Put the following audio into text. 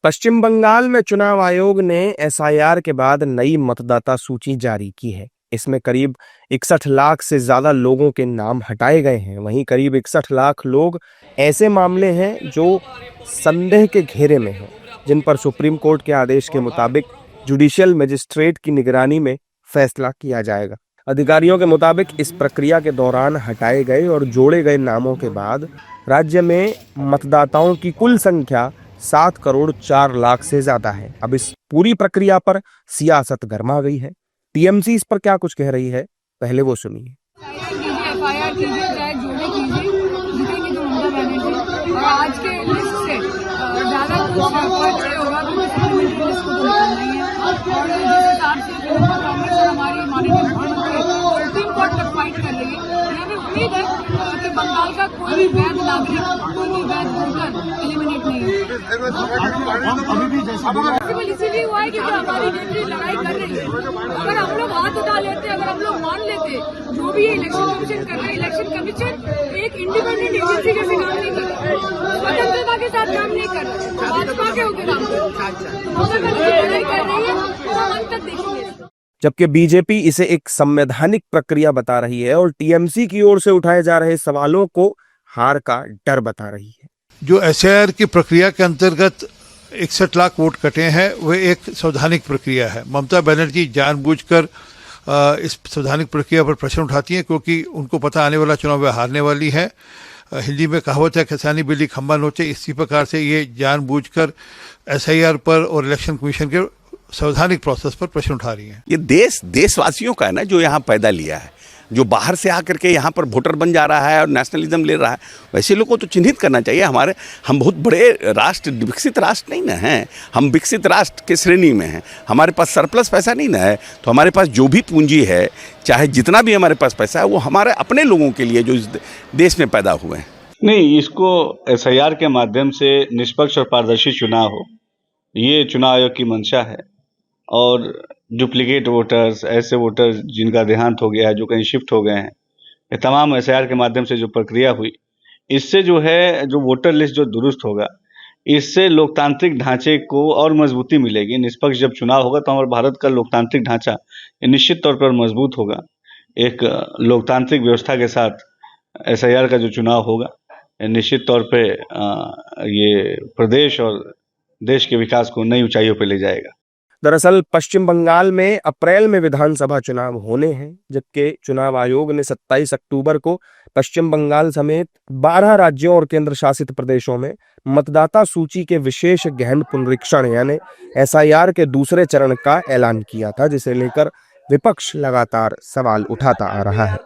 पश्चिम बंगाल में चुनाव आयोग ने एसआईआर के बाद नई मतदाता सूची जारी की है। इसमें करीब 61 लाख से ज्यादा लोगों के नाम हटाए गए हैं। वहीं करीब 61 लाख लोग ऐसे मामले हैं जो संदेह के घेरे में हैं, जिन पर सुप्रीम कोर्ट के आदेश के मुताबिक जुडिशियल मजिस्ट्रेट की निगरानी में फैसला किया जाएगा। अधिकारियों के मुताबिक इस प्रक्रिया के दौरान हटाए गए और जोड़े गए नामों के बाद राज्य में मतदाताओं की कुल संख्या 7 करोड़ 4 लाख से ज्यादा है। अब इस पूरी प्रक्रिया पर सियासत गर्मा गई है। टीएमसी इस पर क्या कुछ कह रही है, पहले वो सुनिए। एफआईआर कीजिए, चाहे जो भी कीजिए, जीतेंगे जो ममता बनर्जी। और आज के लिस्ट से ज्यादा कुछ होगा तो सप्लीमेंट्री लिस्ट को तो निकलना ही है। और जिस हिसाब से कांग्रेस और हमारी माननीय मुख्यमंत्री सुप्रीम कोर्ट तक फाइट कर रही है, हमें उम्मीद है कि बंगाल का कोई भी वैध नागरिक, कोई भी वैध वोटर एलिमिनेट नहीं है। इसीलिए हुआ है क्योंकि हमारी कंट्री लड़ाई कर रही है। अगर हम लोग हाथ उठा लेते, अगर हम लोग मान लेते, जो भी इलेक्शन कमीशन कर रहा है, इलेक्शन कमीशन एक इंडिपेंडेंट एजेंसी जैसे काम नहीं कर रहा, स्वतंत्रता के साथ काम नहीं कर रहा, भाजपा के होकर काम कर रही है, तो हम अंत तक देखेंगे। जबकि बीजेपी इसे एक संवैधानिक प्रक्रिया बता रही है और टीएमसी की ओर से उठाए जा रहे सवालों को हार का डर बता रही है। जो एसआईआर की प्रक्रिया के अंतर्गत 61 लाख वोट कटे हैं, वह एक संवैधानिक प्रक्रिया है। ममता बनर्जी जानबूझकर इस संवैधानिक प्रक्रिया पर प्रश्न उठाती हैं, क्योंकि उनको पता आने वाला चुनाव वह हारने वाली है। हिंदी में कहावत है, किसानी बिल्ली खंबा नोचे। इसी प्रकार से ये जानबूझकर एसआईआर पर और इलेक्शन कमीशन के संवैधानिक प्रोसेस पर प्रश्न उठा रही हैं। ये देशवासियों का है ना, जो यहाँ पैदा लिया है, जो बाहर से आकर के यहाँ पर वोटर बन जा रहा है और नेशनलिज्म ले रहा है, वैसे लोगों को तो चिन्हित करना चाहिए। हम बहुत बड़े राष्ट्र, विकसित राष्ट्र नहीं ना हैं, हम विकसित राष्ट्र के श्रेणी में हैं। हमारे पास सरप्लस पैसा नहीं ना है, तो हमारे पास जो भी पूंजी है, चाहे जितना भी हमारे पास पैसा है, वो हमारे अपने लोगों के लिए जो इस देश में पैदा हुए हैं। नहीं, इसको एसआईआर के माध्यम से निष्पक्ष और पारदर्शी चुनाव हो, ये चुनाव आयोग की मंशा है। और डुप्लीकेट वोटर्स, ऐसे वोटर्स जिनका देहांत हो गया है, जो कहीं शिफ्ट हो गए हैं, ये तमाम एसआईआर के माध्यम से जो प्रक्रिया हुई, इससे जो है जो वोटर लिस्ट जो दुरुस्त होगा, इससे लोकतांत्रिक ढांचे को और मजबूती मिलेगी। निष्पक्ष जब चुनाव होगा तो हमारे भारत का लोकतांत्रिक ढांचा निश्चित तौर पर मजबूत होगा। एक लोकतांत्रिक व्यवस्था के साथ एसआईआर का जो चुनाव होगा, निश्चित तौर पे ये प्रदेश और देश के विकास को नई ऊंचाइयों पर ले जाएगा। दरअसल पश्चिम बंगाल में अप्रैल में विधानसभा चुनाव होने हैं, जबकि चुनाव आयोग ने 27 अक्टूबर को पश्चिम बंगाल समेत 12 राज्यों और केंद्र शासित प्रदेशों में मतदाता सूची के विशेष गहन पुनरीक्षण यानी एसआईआर के दूसरे चरण का ऐलान किया था, जिसे लेकर विपक्ष लगातार सवाल उठाता आ रहा है।